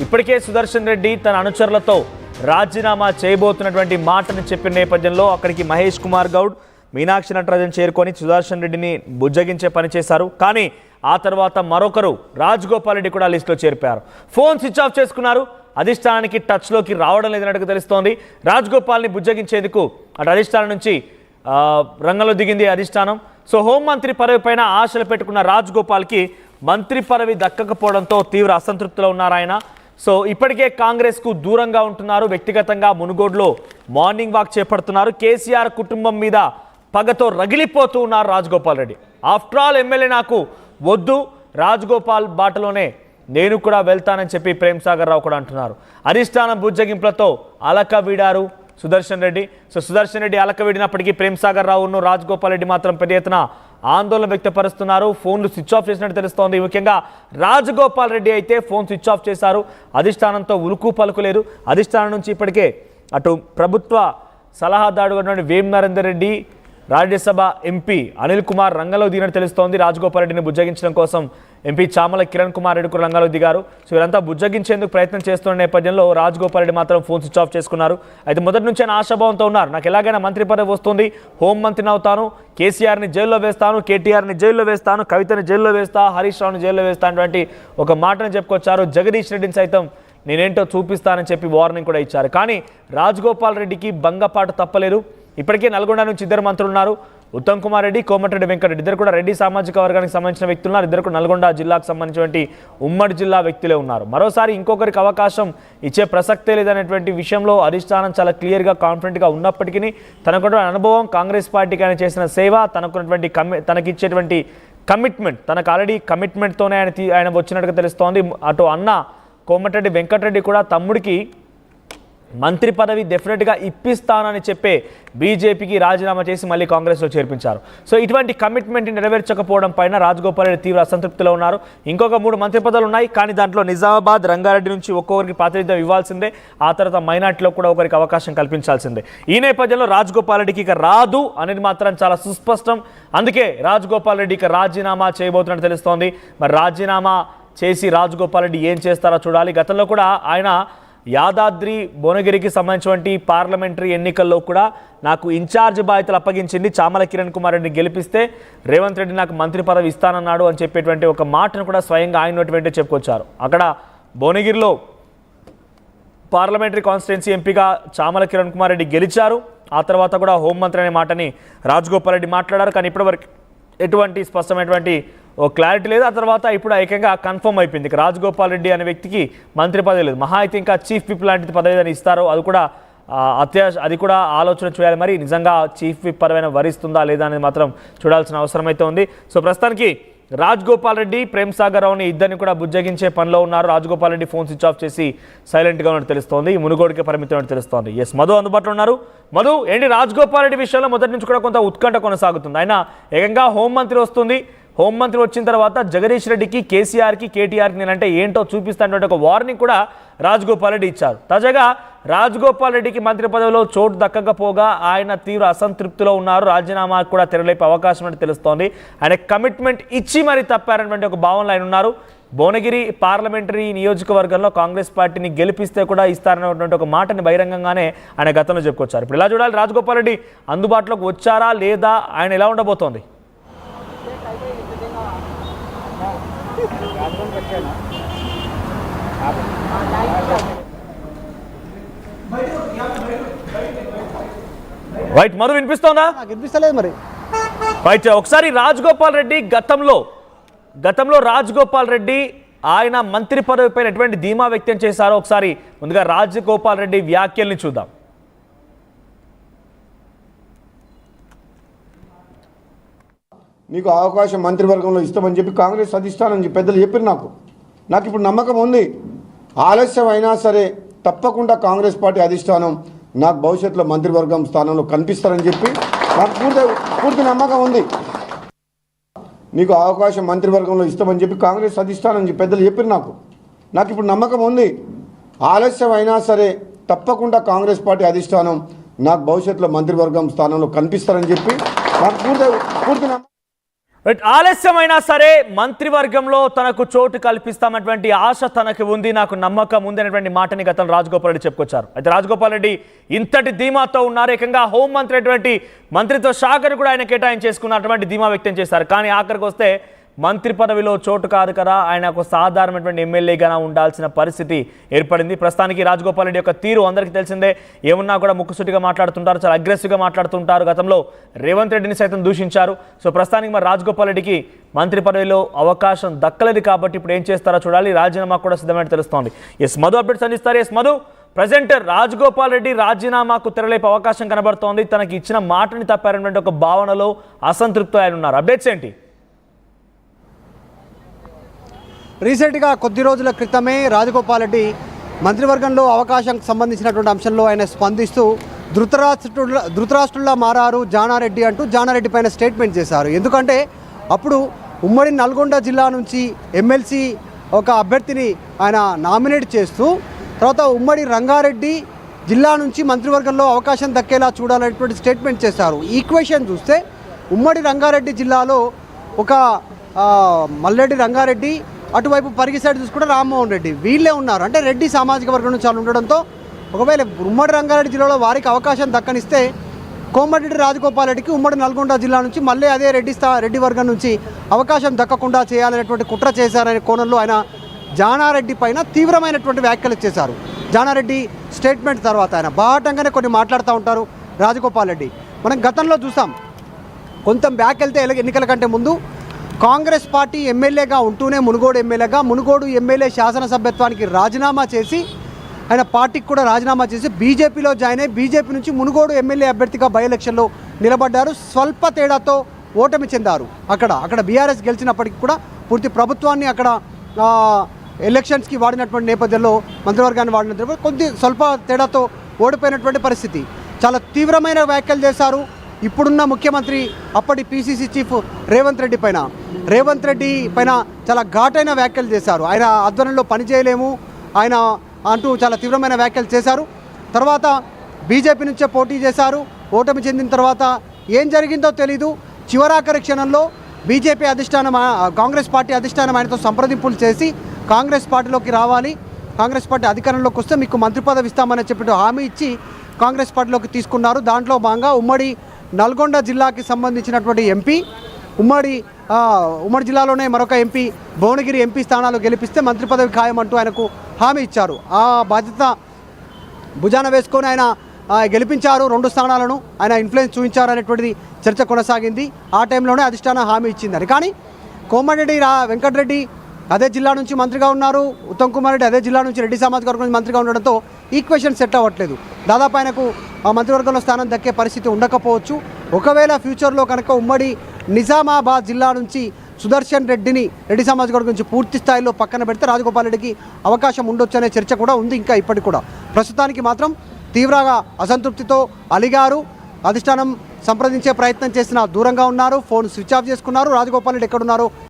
ఇప్పటికే సుదర్శన్ రెడ్డి తన అనుచరులతో రాజీనామా చేయబోతున్నటువంటి మాటను చెప్పిన నేపథ్యంలో అక్కడికి మహేష్ కుమార్ గౌడ్, మీనాక్షి నటరాజన్ చేరుకొని సుదర్శన్ రెడ్డిని బుజ్జగించే పని చేశారు. కానీ ఆ తర్వాత మరొకరు రాజగోపాల్ రెడ్డి కూడా లిస్టులో చేరిపారు. ఫోన్ స్విచ్ ఆఫ్ చేసుకున్నారు. అధిష్టానానికి టచ్లోకి రావడం లేదన్నట్టుగా తెలుస్తోంది. రాజగోపాల్ని బుజ్జగించేందుకు అటు అధిష్టానం నుంచి రంగంలో దిగింది అధిష్టానం. సో హోంమంత్రి పదవి పైన ఆశలు పెట్టుకున్న రాజగోపాల్కి మంత్రి పదవి దక్కకపోవడంతో తీవ్ర అసంతృప్తిలో ఉన్నారు ఆయన. సో ఇప్పటికే కాంగ్రెస్కు దూరంగా ఉంటున్నారు. వ్యక్తిగతంగా మునుగోడులో మార్నింగ్ వాక్ చేపడుతున్నారు. కేసీఆర్ కుటుంబం మీద పగతో రగిలిపోతూ ఉన్నారు Rajagopal Reddy. After all MLA నాకు వద్దు, రాజగోపాల్ బాటలోనే నేను కూడా వెళ్తానని చెప్పి ప్రేమ్ సాగర్ రావు కూడా అంటున్నారు. అధిష్టానం బుజ్జగింపులతో అలక వీడారు సుదర్శన్ రెడ్డి. సో సుదర్శన్ రెడ్డి అలక వీడినప్పటికీ ప్రేమ్ సాగర్ రావును రాజగోపాల్ రెడ్డి మాత్రం పెద్ద ఎత్తున ఆందోళన వ్యక్తపరుస్తున్నారు. ఫోన్లు స్విచ్ ఆఫ్ చేసినట్టు తెలుస్తోంది. ముఖ్యంగా రాజగోపాల్ రెడ్డి అయితే ఫోన్ స్విచ్ ఆఫ్ చేశారు. అధిష్టానంతో ఉలుకు పలుకులేదు. అధిష్టానం నుంచి ఇప్పటికే అటు ప్రభుత్వ సలహాదారుడు వేం నరేందర్ రెడ్డి, రాజ్యసభ ఎంపీ అనిల్ కుమార్ రంగంలో దిగినట్టు తెలుస్తోంది. రాజగోపాల్ రెడ్డిని బుజ్జగించడం కోసం ఎంపీ చామల కిరణ్ కుమార్ రెడ్డి కూడా రంగంలో దిగారు. సో వీరంతా బుజ్జగించేందుకు ప్రయత్నం చేస్తున్న నేపథ్యంలో రాజగోపాల్ రెడ్డి మాత్రం ఫోన్ స్విచ్ ఆఫ్ చేసుకున్నారు. అయితే మొదటి నుంచే ఆశాభావంతో ఉన్నారు. నాకు ఎలాగైనా మంత్రి పదవి వస్తుంది, హోంమంత్రిని అవుతాను, కేసీఆర్ని జైల్లో వేస్తాను, కేటీఆర్ని జైల్లో వేస్తాను, కవితని జైల్లో వేస్తా, హరీష్ రావుని జైల్లో వేస్తా అటువంటి ఒక మాటను చెప్పుకొచ్చారు. జగదీష్ రెడ్డిని సైతం నేనేంటో చూపిస్తానని చెప్పి వార్నింగ్ కూడా ఇచ్చారు. కానీ రాజగోపాల్ రెడ్డికి భంగపాటు తప్పలేదు. ఇప్పటికే నల్గొండ నుంచి ఇద్దరు మంత్రులు ఉన్నారు. ఉత్తమ్ కుమార్ రెడ్డి, కోమటిరెడ్డి వెంకటరెడ్డి, ఇద్దరు కూడా రెడ్డి సామాజిక వర్గానికి సంబంధించిన వ్యక్తులు ఉన్నారు. ఇద్దరు కూడా నల్గొండ జిల్లాకు సంబంధించినటువంటి ఉమ్మడి జిల్లా వ్యక్తులే ఉన్నారు. మరోసారి ఇంకొకరికి అవకాశం ఇచ్చే ప్రసక్తే లేదనేటువంటి విషయంలో అధిష్టానం చాలా క్లియర్గా కాన్ఫిడెంట్గా ఉన్నప్పటికీ తనకున్న అనుభవం, కాంగ్రెస్ పార్టీకి ఆయన చేసిన సేవ, తనకున్నటువంటి తనకిచ్చేటువంటి కమిట్మెంట్, తనకు ఆల్రెడీ కమిట్మెంట్తోనే ఆయన వచ్చినట్టుగా తెలుస్తోంది. అటు అన్న కోమటిరెడ్డి వెంకటరెడ్డి కూడా తమ్ముడికి మంత్రి పదవి డెఫినెట్గా ఇప్పిస్తానని చెప్పే బీజేపీకి రాజీనామా చేసి మళ్ళీ కాంగ్రెస్లో చేర్పించారు. సో ఇటువంటి కమిట్మెంట్ని నెరవేర్చకపోవడం పైన రాజగోపాల్ రెడ్డి తీవ్ర అసంతృప్తిలో ఉన్నారు. ఇంకొక 3 మంత్రి పదవులు ఉన్నాయి. కానీ దాంట్లో నిజామాబాద్, రంగారెడ్డి నుంచి ఒక్కొక్కరికి ప్రాతినిధ్యం ఇవ్వాల్సిందే. ఆ తర్వాత మైనార్టీలో కూడా ఒకరికి అవకాశం కల్పించాల్సిందే. ఈ నేపథ్యంలో రాజగోపాల్ రెడ్డికి ఇక రాదు అనేది మాత్రం చాలా సుస్పష్టం. అందుకే రాజగోపాల్ రెడ్డి ఇక రాజీనామా చేయబోతున్నట్టు తెలుస్తోంది. మరి రాజీనామా చేసి రాజగోపాల్ రెడ్డి ఏం చేస్తారో చూడాలి. గతంలో కూడా ఆయన యాదాద్రి భువనగిరికి సంబంధించినటువంటి పార్లమెంటరీ ఎన్నికల్లో కూడా నాకు ఇన్ఛార్జ్ బాధ్యతలు అప్పగించింది, చామల కిరణ్ కుమార్ రెడ్డిని గెలిపిస్తే రేవంత్ రెడ్డి నాకు మంత్రి పదవి ఇస్తానన్నాడు అని చెప్పేటువంటి ఒక మాటను కూడా స్వయంగా ఆయన నోటి చెప్పుకొచ్చారు. అక్కడ భువనగిరిలో పార్లమెంటరీ కాన్స్టిట్యున్సీ ఎంపీగా చామల కిరణ్ కుమార్ రెడ్డి గెలిచారు. ఆ తర్వాత కూడా హోంమంత్రి అనే మాటని రాజగోపాల్ రెడ్డి మాట్లాడారు. కానీ ఇప్పటివరకు ఎటువంటి స్పష్టమైనటువంటి ఓ క్లారిటీ లేదు. ఆ తర్వాత ఇప్పుడు ఏకంగా కన్ఫర్మ్ అయిపోయింది, రాజగోపాల్ రెడ్డి అనే వ్యక్తికి మంత్రి పదవి లేదు. మహా అయితే ఇంకా చీఫ్ విప్ లాంటి పదవి ఏదైనా ఇస్తారో అది కూడా ఆలోచన చేయాలి. మరి నిజంగా చీఫ్ విప్ పదవి వరిస్తుందా లేదా అనేది మాత్రం చూడాల్సిన అవసరం అయితే ఉంది. సో ప్రస్తుతానికి రాజగోపాల్ రెడ్డి, ప్రేమ్ సాగర్ రావుని ఇద్దరిని కూడా బుజ్జగించే పనిలో ఉన్నారు. Rajagopal Reddy phone switch off చేసి సైలెంట్గా ఉన్నట్టు తెలుస్తోంది. మునుగోడుకే పరిమితం తెలుస్తోంది. ఎస్, మధు అందుబాటులో ఉన్నారు. మధు, ఏంటి రాజగోపాల్ రెడ్డి విషయంలో మొదటి నుంచి కూడా కొంత ఉత్కంఠ కొనసాగుతుంది. ఆయన ఏకంగా హోంమంత్రి వస్తుంది, హోంమంత్రి వచ్చిన తర్వాత జగదీష్ రెడ్డికి, కేసీఆర్కి, కేటీఆర్కి నేనంటే ఏంటో చూపిస్తానంటే ఒక వార్నింగ్ కూడా రాజగోపాల్ రెడ్డి ఇచ్చారు. తాజాగా రాజగోపాల్ రెడ్డికి మంత్రి పదవిలో చోటు దక్కకపోగా ఆయన తీవ్ర అసంతృప్తిలో ఉన్నారు. రాజీనామా కూడా తెరలేపే అవకాశం అంటే తెలుస్తోంది. ఆయన కమిట్మెంట్ ఇచ్చి మరి తప్పారనేటువంటి ఒక భావనలో ఆయన ఉన్నారు. భువనగిరి పార్లమెంటరీ నియోజకవర్గంలో కాంగ్రెస్ పార్టీని గెలిపిస్తే కూడా ఇస్తారనేటువంటి ఒక మాటని బహిరంగంగానే ఆయన గతంలో చెప్పుకొచ్చారు. ఇప్పుడు ఇలా చూడాలి, రాజగోపాల్ రెడ్డి అందుబాటులోకి వచ్చారా లేదా, ఆయన ఎలా ఉండబోతోంది? రైట్, మధు వినిపిస్తోందా? వినిపిస్తలేదు మరి. రైట్, ఒకసారి రాజగోపాల్ రెడ్డి గతంలో రాజగోపాల్ రెడ్డి ఆయన మంత్రి పదవి పైన ఎటువంటి ధీమా వ్యక్తం చేశారో ఒకసారి ముందుగా రాజగోపాల్ రెడ్డి వ్యాఖ్యల్ని చూద్దాం. మీకు అవకాశం మంత్రివర్గంలో ఇస్తామని చెప్పి కాంగ్రెస్ అధిష్టానం పెద్దలు చెప్పారు. నాకు ఇప్పుడు నమ్మకం ఉంది. ఆలస్యం అయినా సరే తప్పకుండా కాంగ్రెస్ పార్టీ అధిష్టానం నాకు భవిష్యత్తులో మంత్రివర్గం స్థానంలో కనిపిస్తారని చెప్పి నాకు పూర్తి నమ్మకం ఉంది. మీకు అవకాశం మంత్రివర్గంలో ఇస్తామని చెప్పి కాంగ్రెస్ అధిష్టానం పెద్దలు చెప్పారు. నాకు ఇప్పుడు నమ్మకం ఉంది. ఆలస్యం అయినా సరే తప్పకుండా కాంగ్రెస్ పార్టీ అధిష్టానం నాకు భవిష్యత్తులో మంత్రివర్గం స్థానంలో కనిపిస్తారని చెప్పి నాకు పూర్తి నమ్మకం. ఆలస్యమైనా సరే మంత్రివర్గంలో తనకు చోటు కల్పిస్తామన్నటువంటి ఆశ తనకు ఉంది, నాకు నమ్మకం ఉంది అనేటువంటి మాటని గతంలో రాజగోపాల్ రెడ్డి చెప్పుకొచ్చారు. అయితే రాజగోపాల్ రెడ్డి ఇంతటి ధీమాతో ఉన్నారు, ఏకంగా హోంమంత్రి అటువంటి మంత్రిత్వ శాఖను కూడా ఆయన కేటాయించేసుకున్నటువంటి ధీమా వ్యక్తం చేశారు. కానీ ఆఖరికి వస్తే మంత్రి పదవిలో చోటు కాదు కదా, ఆయన ఒక సాధారణమైనటువంటి ఎమ్మెల్యేగా ఉండాల్సిన పరిస్థితి ఏర్పడింది. ప్రస్తుతానికి రాజగోపాల్ రెడ్డి యొక్క తీరు అందరికీ తెలిసిందే, ఏమన్నా కూడా ముక్కుసూటిగా మాట్లాడుతుంటారు, చాలా అగ్రెసివ్గా మాట్లాడుతుంటారు. గతంలో రేవంత్ రెడ్డిని సైతం దూషించారు. సో ప్రస్తుతానికి మరి రాజగోపాల్ రెడ్డికి మంత్రి పదవిలో అవకాశం దక్కలేదు కాబట్టి ఇప్పుడు ఏం చేస్తారో చూడాలి. రాజీనామా కూడా సిద్ధమైనట్టు తెలుస్తోంది. ఎస్ మధు అప్డేట్స్ అందిస్తారు. ఎస్ మధు, ప్రజెంట్ రాజగోపాల్ రెడ్డి రాజీనామాకు తెరలేపే అవకాశం కనబడుతోంది. తనకి ఇచ్చిన మాటని తప్పారనేటువంటి ఒక భావనలో అసంతృప్తి ఆయన ఉన్నారు. అప్డేట్స్ ఏంటి? రీసెంట్గా కొద్ది రోజుల క్రితమే రాజగోపాల్ రెడ్డి మంత్రివర్గంలో అవకాశం సంబంధించినటువంటి అంశంలో ఆయన స్పందిస్తూ ధృతరాష్ట్రుల్లా మారారు జానారెడ్డి అంటూ జానారెడ్డి పైన స్టేట్మెంట్ చేశారు. ఎందుకంటే అప్పుడు ఉమ్మడి నల్గొండ జిల్లా నుంచి ఎమ్మెల్సీ ఒక అభ్యర్థిని ఆయన నామినేట్ చేస్తూ తర్వాత ఉమ్మడి రంగారెడ్డి జిల్లా నుంచి మంత్రివర్గంలో అవకాశం దక్కేలా చూడాలనేటువంటి స్టేట్మెంట్ చేశారు. ఈక్వేషన్ చూస్తే ఉమ్మడి రంగారెడ్డి జిల్లాలో ఒక మల్లెడ్డి రంగారెడ్డి, అటువైపు పరిగి సైడ్ చూసుకుంటే రామ్మోహన్ రెడ్డి, వీళ్ళే ఉన్నారు. అంటే రెడ్డి సామాజిక వర్గం నుంచి వాళ్ళు ఉండడంతో ఒకవేళ ఉమ్మడి రంగారెడ్డి జిల్లాలో వారికి అవకాశం దక్కనిస్తే కోమటిరెడ్డి రాజగోపాల్ రెడ్డికి ఉమ్మడి నల్గొండ జిల్లా నుంచి మళ్ళీ అదే రెడ్డి వర్గం నుంచి అవకాశం దక్కకుండా చేయాలనేటువంటి కుట్ర చేశారనే కోణంలో ఆయన జానారెడ్డి పైన తీవ్రమైనటువంటి వ్యాఖ్యలు చేశారు. జానారెడ్డి స్టేట్మెంట్ తర్వాత ఆయన బాహటంగానే కొన్ని మాట్లాడుతూ ఉంటారు రాజగోపాల్ రెడ్డి. మనం గతంలో చూసాం, కొంచెం బ్యాక్ వెళ్తే ఎన్నికల కంటే ముందు కాంగ్రెస్ పార్టీ ఎమ్మెల్యేగా ఉంటూనే మునుగోడు ఎమ్మెల్యే శాసనసభ్యత్వానికి రాజీనామా చేసి ఆయన పార్టీకి కూడా రాజీనామా చేసి బీజేపీలో జాయిన్ అయ్యి బీజేపీ నుంచి మునుగోడు ఎమ్మెల్యే అభ్యర్థిగా బై ఎలక్షన్లో నిలబడ్డారు. స్వల్ప తేడాతో ఓటమి చెందారు. అక్కడ బీఆర్ఎస్ గెలిచినప్పటికీ కూడా పూర్తి ప్రభుత్వాన్ని అక్కడ ఎలక్షన్స్కి వాడినటువంటి నేపథ్యంలో మంత్రివర్గాన్ని వాడిన కొద్ది స్వల్ప తేడాతో ఓడిపోయినటువంటి పరిస్థితి. చాలా తీవ్రమైన వ్యాఖ్యలు చేశారు ఇప్పుడున్న ముఖ్యమంత్రి అప్పటి పీసీసీ చీఫ్ రేవంత్ రెడ్డి పైన చాలా ఘాటైన వ్యాఖ్యలు చేశారు. ఆయన ఆధ్వర్యంలో పనిచేయలేము ఆయన అంటూ చాలా తీవ్రమైన వ్యాఖ్యలు చేశారు. తర్వాత బీజేపీ నుంచే పోటీ చేశారు. ఓటమి చెందిన తర్వాత ఏం జరిగిందో తెలీదు. చివరాఖరి క్షణంలో బీజేపీ అధిష్టానం, కాంగ్రెస్ పార్టీ అధిష్టానం ఆయనతో సంప్రదింపులు చేసి కాంగ్రెస్ పార్టీలోకి రావాలి, కాంగ్రెస్ పార్టీ అధికారంలోకి వస్తే మీకు మంత్రి పదవి ఇస్తామని చెప్పి హామీ ఇచ్చి కాంగ్రెస్ పార్టీలోకి తీసుకున్నారు. దాంట్లో భాగంగా ఉమ్మడి నల్గొండ జిల్లాకి సంబంధించినటువంటి ఎంపీ, ఉమ్మడి జిల్లాలోనే మరొక ఎంపీ భువనగిరి ఎంపీ స్థానాలు గెలిపిస్తే మంత్రి పదవి ఖాయమంటూ ఆయనకు హామీ ఇచ్చారు. ఆ బాధ్యత భుజాన వేసుకొని ఆయన గెలిపించారు. 2 స్థానాలను ఆయన ఇన్ఫ్లుయెన్స్ చూపించారనేటువంటిది చర్చ కొనసాగింది. ఆ టైంలోనే అధిష్టానం హామీ ఇచ్చిందని. కానీ కోమటిరెడ్డి వెంకటరెడ్డి అదే జిల్లా నుంచి మంత్రిగా ఉన్నారు, ఉత్తమ్ కుమార్ రెడ్డి అదే జిల్లా నుంచి రెడ్డి సామాజిక వర్గం నుంచి మంత్రిగా ఉండడంతో ఈక్వేషన్ సెట్ అవ్వట్లేదు. దాదాపు ఆయనకు ఆ మంత్రివర్గంలో స్థానం దక్కే పరిస్థితి ఉండకపోవచ్చు. ఒకవేళ ఫ్యూచర్లో కనుక ఉమ్మడి నిజామాబాద్ జిల్లా నుంచి సుదర్శన్ రెడ్డిని రెడ్డి సామాజిక వర్గం నుంచి పూర్తి స్థాయిలో పక్కన పెడితే రాజగోపాల్ రెడ్డికి అవకాశం ఉండొచ్చు అనే చర్చ కూడా ఉంది ఇంకా ఇప్పటికి కూడా. ప్రస్తుతానికి మాత్రం తీవ్రంగా అసంతృప్తితో అలిగారు. అధిష్టానం సంప్రదించే ప్రయత్నం చేసినా దూరంగా ఉన్నారు. ఫోన్ స్విచ్ ఆఫ్ చేసుకున్నారు. రాజగోపాల్ రెడ్డి ఎక్కడున్నారో